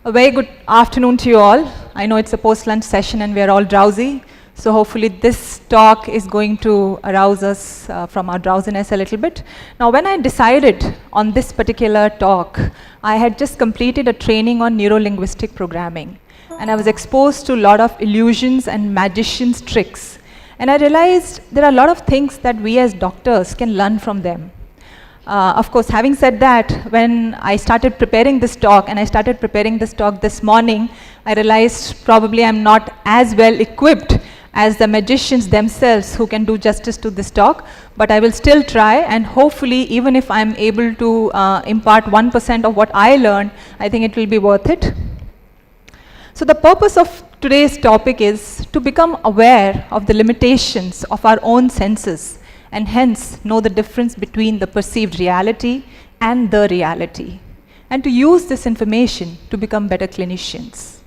A very good afternoon to you all. I know it's a post-lunch session and we are all drowsy, so hopefully this talk is going to arouse us from our drowsiness a little bit. Now, when I decided on this particular talk, I had just completed a training on neuro-linguistic programming, and I was exposed to a lot of illusions and magicians' tricks. And I realized there are a lot of things that we as doctors can learn from them. Of course, having said that, when I started preparing this talk, and I started preparing this talk this morning, I realized probably I'm not as well equipped as the magicians themselves who can do justice to this talk, but I will still try, and hopefully even if I'm able to impart 1% of what I learned, I think it will be worth it. So the purpose of today's topic is to become aware of the limitations of our own senses, and hence know the difference between the perceived reality and the reality, and to use this information to become better clinicians.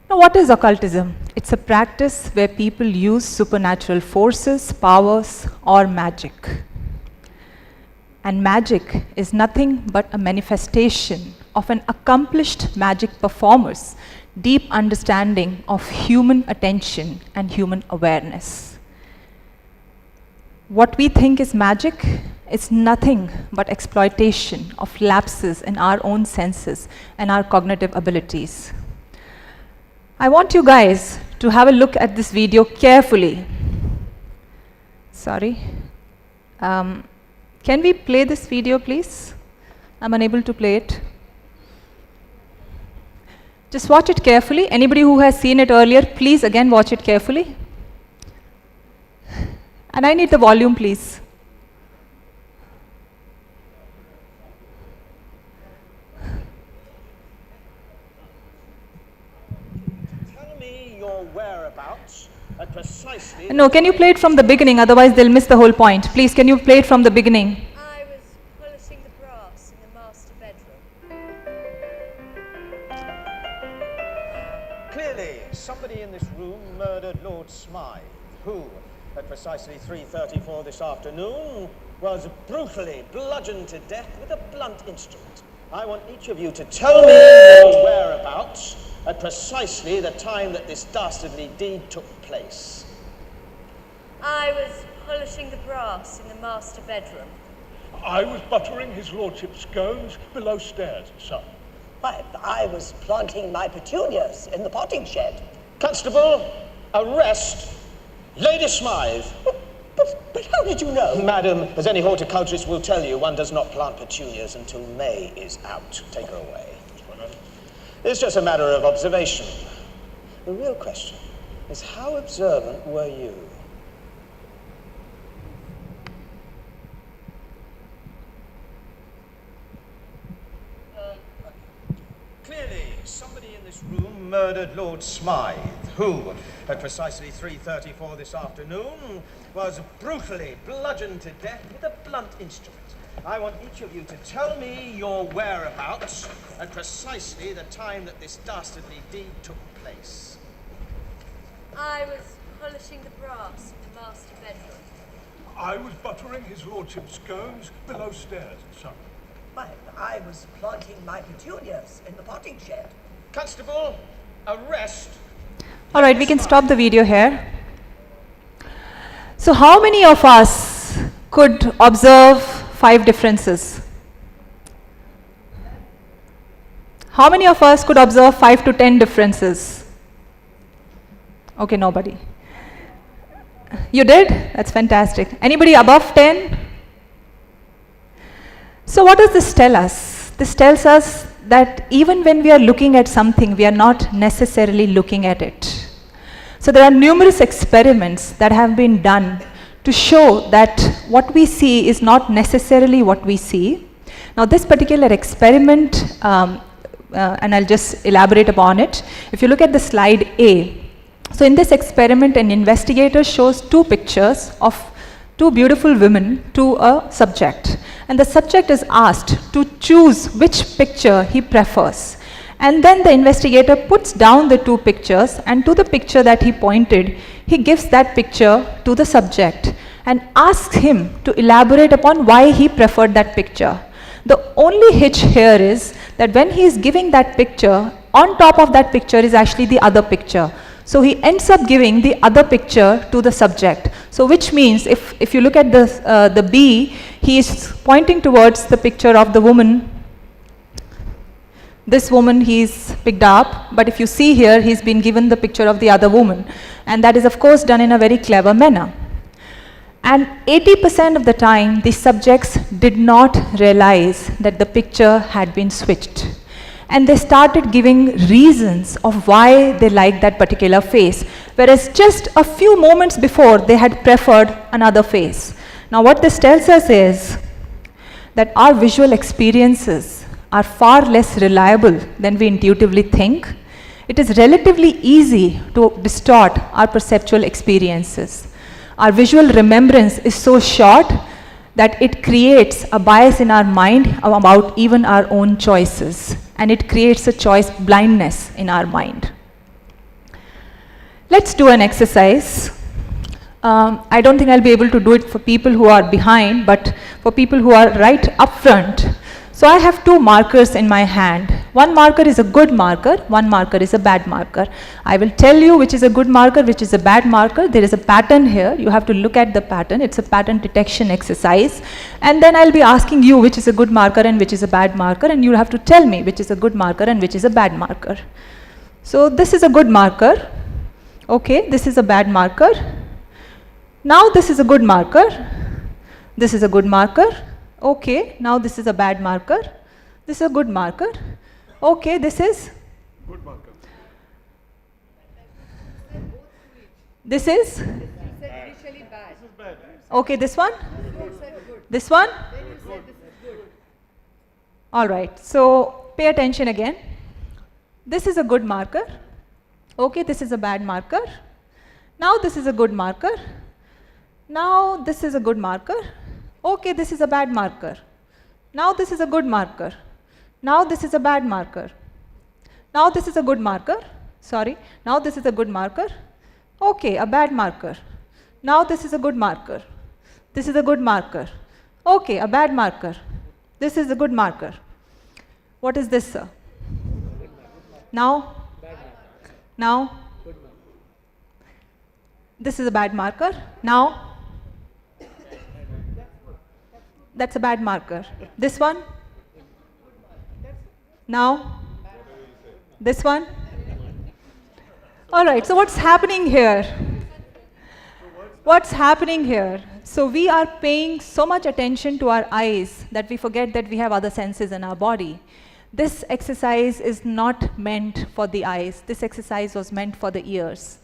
Now, what is occultism? It's a practice where people use supernatural forces, powers, or magic. And magic is nothing but a manifestation of an accomplished magic performer's deep understanding of human attention and human awareness. What we think is magic is nothing but exploitation of lapses in our own senses and our cognitive abilities. I want you guys to have a look at this video carefully. Sorry. Can we play this video, please? I'm unable to play it. Just watch it carefully. Anybody who has seen it earlier, please again watch it carefully. And I need the volume, please. Tell me your whereabouts at precisely... No, can you play it from the beginning? Otherwise, they'll miss the whole point. Please, can you play it from the beginning? I was polishing the brass in the master bedroom. Clearly, somebody in this room murdered Lord Smythe, who, at precisely 3:34 this afternoon, was brutally bludgeoned to death with a blunt instrument. I want each of you to tell me your whereabouts at precisely the time that this dastardly deed took place. I was polishing the brass in the master bedroom. I was buttering his lordship's scones below stairs, sir. I was planting my petunias in the potting shed. Constable, arrest Lady Smythe. But how did you know? Madam, as any horticulturist will tell you, one does not plant petunias until May is out. Take her away. It's just a matter of observation. The real question is, how observant were you? Clearly, somebody in this room murdered Lord Smythe, who, at precisely 3:34 this afternoon, was brutally bludgeoned to death with a blunt instrument. I want each of you to tell me your whereabouts at precisely the time that this dastardly deed took place. I was polishing the brass in the master bedroom. I was buttering his lordship's scones below stairs, sir. I was planting my petunias in the potting shed. Constable, arrest. All right, we can stop the video here. So how many of us could observe 5 differences? How many of us could observe 5 to 10 differences? Okay, nobody. You did? That's fantastic. Anybody above 10? So what does this tell us? This tells us that even when we are looking at something, we are not necessarily looking at it. So there are numerous experiments that have been done to show that what we see is not necessarily what we see. Now this particular experiment, and I'll just elaborate upon it. If you look at the slide A, so in this experiment, an investigator shows 2 pictures of 2 beautiful women to a subject. And the subject is asked to choose which picture he prefers. And then the investigator puts down the 2 pictures, and to the picture that he pointed, he gives that picture to the subject and asks him to elaborate upon why he preferred that picture. The only hitch here is that when he is giving that picture, on top of that picture is actually the other picture. So he ends up giving the other picture to the subject. So which means if you look at the bee, he is pointing towards the picture of the woman. This woman he's picked up, but if you see here, he's been given the picture of the other woman. And that is of course done in a very clever manner. And 80% of the time, the subjects did not realize that the picture had been switched. And they started giving reasons of why they liked that particular face, whereas just a few moments before they had preferred another face. Now what this tells us is that our visual experiences are far less reliable than we intuitively think. It is relatively easy to distort our perceptual experiences. Our visual remembrance is so short that it creates a bias in our mind about even our own choices, and it creates a choice blindness in our mind. Let's do an exercise. I don't think I'll be able to do it for people who are behind, but for people who are right up front. So I have two markers in my hand. One marker is a good marker, one marker is a bad marker. I will tell you which is a good marker, which is a bad marker. There is a pattern here. You have to look at the pattern. It's a pattern detection exercise. And then I'll be asking you which is a good marker and which is a bad marker, and you'll have to tell me which is a good marker and which is a bad marker. So this is a good marker. Okay, this is a bad marker. Now this is a good marker. This is a good marker. Okay, now this is a bad marker. This is a good marker. Okay, this is Good marker. this is Initially bad. This is bad. okay, this one, You said good. this one. Then you said this is good. All right, so pay attention again. This is a good marker. Okay, this is a bad marker. Now this is a good marker. Now this is a good marker. Okay, this is a bad marker. Now this is a good marker. Now this is a bad marker. Now this is a good marker. Sorry. Now this is a good marker. Okay, a bad marker. Now this is a good marker. This is a good marker. Okay, a bad marker. This is a good marker. What is this, sir? Now? Now? This is a bad marker. Now? That's a bad marker. This one? Now? This one? All right, so what's happening here? What's happening here? So we are paying so much attention to our eyes that we forget that we have other senses in our body. This exercise is not meant for the eyes. This exercise was meant for the ears.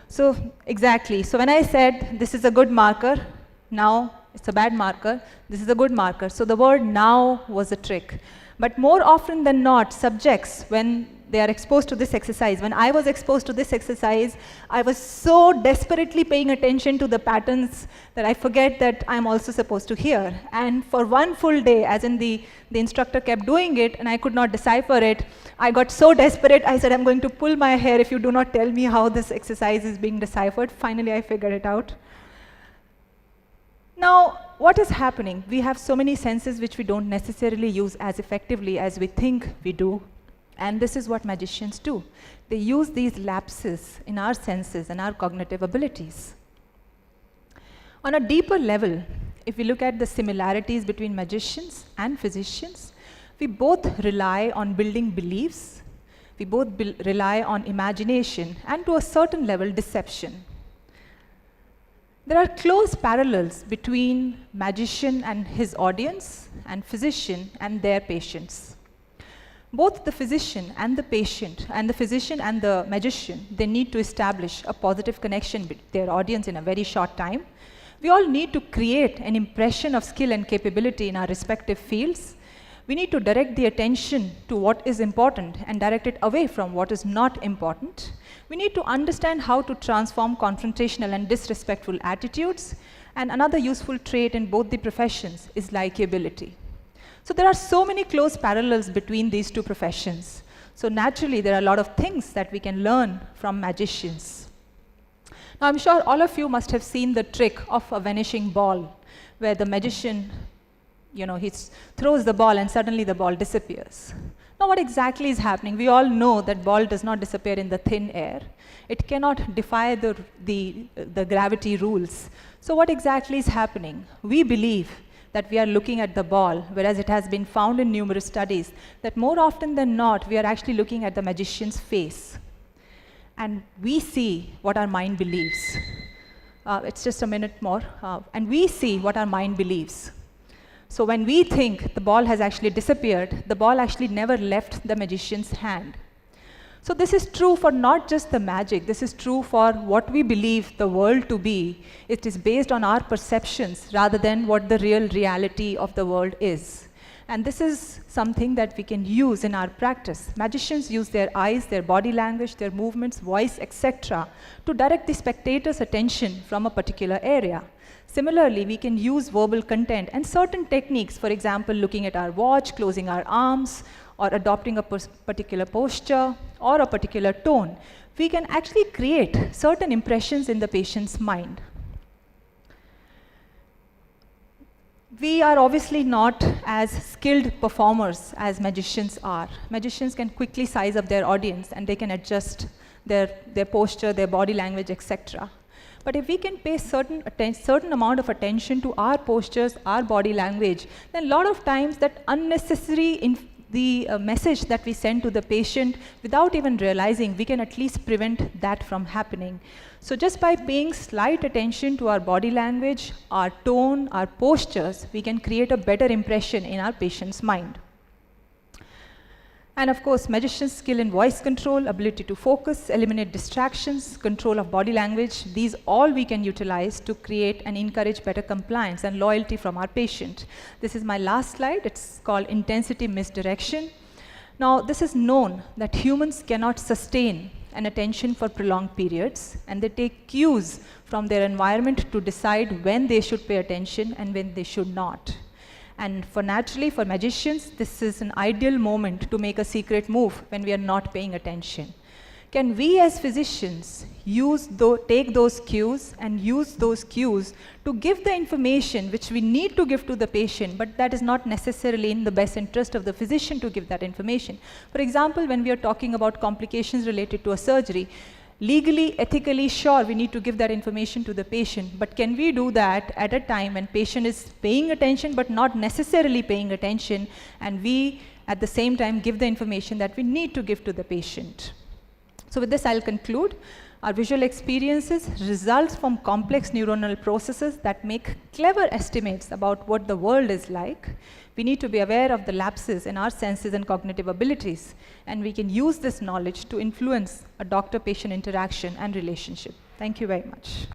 So exactly, so when I said this is a good marker, now it's a bad marker, this is a good marker. So the word now was a trick. But more often than not, subjects, when they are exposed to this exercise, when I was exposed to this exercise, I was so desperately paying attention to the patterns that I forget that I'm also supposed to hear. And for one full day, as in the instructor kept doing it and I could not decipher it, I got so desperate, I said, I'm going to pull my hair if you do not tell me how this exercise is being deciphered. Finally, I figured it out. Now, what is happening? We have so many senses which we don't necessarily use as effectively as we think we do. And this is what magicians do. They use these lapses in our senses and our cognitive abilities. On a deeper level, if we look at the similarities between magicians and physicians, we both rely on building beliefs, we both rely on imagination, and to a certain level, deception. There are close parallels between magician and his audience, and physician and their patients. Both the physician and the patient, and the physician and the magician, they need to establish a positive connection with their audience in a very short time. We all need to create an impression of skill and capability in our respective fields. We need to direct the attention to what is important and direct it away from what is not important. We need to understand how to transform confrontational and disrespectful attitudes. And another useful trait in both the professions is likability. So there are so many close parallels between these two professions. So naturally, there are a lot of things that we can learn from magicians. Now, I'm sure all of you must have seen the trick of a vanishing ball, where the magician he throws the ball and suddenly the ball disappears. Now what exactly is happening? We all know that ball does not disappear in the thin air. It cannot defy the gravity rules. So what exactly is happening? We believe that we are looking at the ball, whereas it has been found in numerous studies that more often than not, we are actually looking at the magician's face. And we see what our mind believes. It's just a minute more. And we see what our mind believes. So when we think the ball has actually disappeared, the ball actually never left the magician's hand. So this is true for not just the magic, this is true for what we believe the world to be. It is based on our perceptions rather than what the real reality of the world is. And this is something that we can use in our practice. Magicians use their eyes, their body language, their movements, voice, etc. to direct the spectator's attention from a particular area. Similarly, we can use verbal content and certain techniques, for example, looking at our watch, closing our arms, or adopting a particular posture or a particular tone. We can actually create certain impressions in the patient's mind. We are obviously not as skilled performers as magicians are. Magicians can quickly size up their audience and they can adjust their posture, their body language, etc. But if we can pay certain amount of attention to our postures, our body language, then a lot of times that unnecessary message that we send to the patient without even realizing, we can at least prevent that from happening. So just by paying slight attention to our body language, our tone, our postures, we can create a better impression in our patient's mind. And of course, magician's skill in voice control, ability to focus, eliminate distractions, control of body language, these all we can utilize to create and encourage better compliance and loyalty from our patient. This is my last slide. It's called intensity misdirection. Now, this is known that humans cannot sustain an attention for prolonged periods, and they take cues from their environment to decide when they should pay attention and when they should not. And for magicians, this is an ideal moment to make a secret move when we are not paying attention. Can we as physicians take those cues and use those cues to give the information which we need to give to the patient, but that is not necessarily in the best interest of the physician to give that information? For example, when we are talking about complications related to a surgery, legally, ethically, sure, we need to give that information to the patient, but can we do that at a time when patient is paying attention but not necessarily paying attention, and we at the same time give the information that we need to give to the patient? So with this, I'll conclude. Our visual experiences result from complex neuronal processes that make clever estimates about what the world is like. We need to be aware of the lapses in our senses and cognitive abilities, and we can use this knowledge to influence a doctor-patient interaction and relationship. Thank you very much.